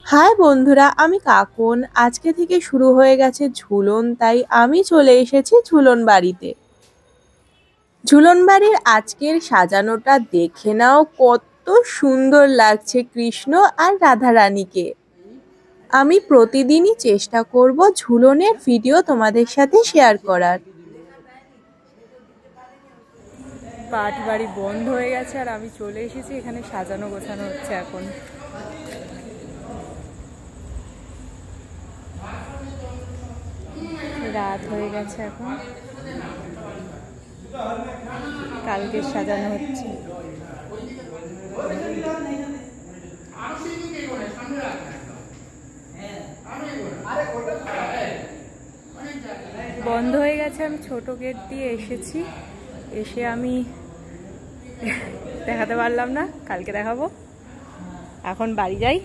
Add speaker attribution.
Speaker 1: High বন্ধুরা, আমি কাকন। আজকে থেকে শুরু হয়ে গেছে ঝুলন, তাই আমি চলে এসেছি ঝুলন বাড়িতে। ঝুলন বাড়ির আজকের সাজানোটা দেখে নাও, কত সুন্দর লাগছে কৃষ্ণ আর রাধা রানীকে। আমি প্রতিদিনই চেষ্টা করব ঝুলনের ভিডিও তোমাদের সাথে শেয়ার করার। পাট বাড়ি বন্ধ হয়ে গেছে আর আমি চলে এসেছি এখানে, সাজানো গোছানো হচ্ছে এখন। রাত হয়ে গেছে এখন, কালকে সাজানো হচ্ছে। বন্ধ হয়ে গেছে, আমি ছোট গেট দিয়ে এসেছি। এসে আমি দেখাতে পারলাম না, কালকে দেখাবো। এখন বাড়ি যাই।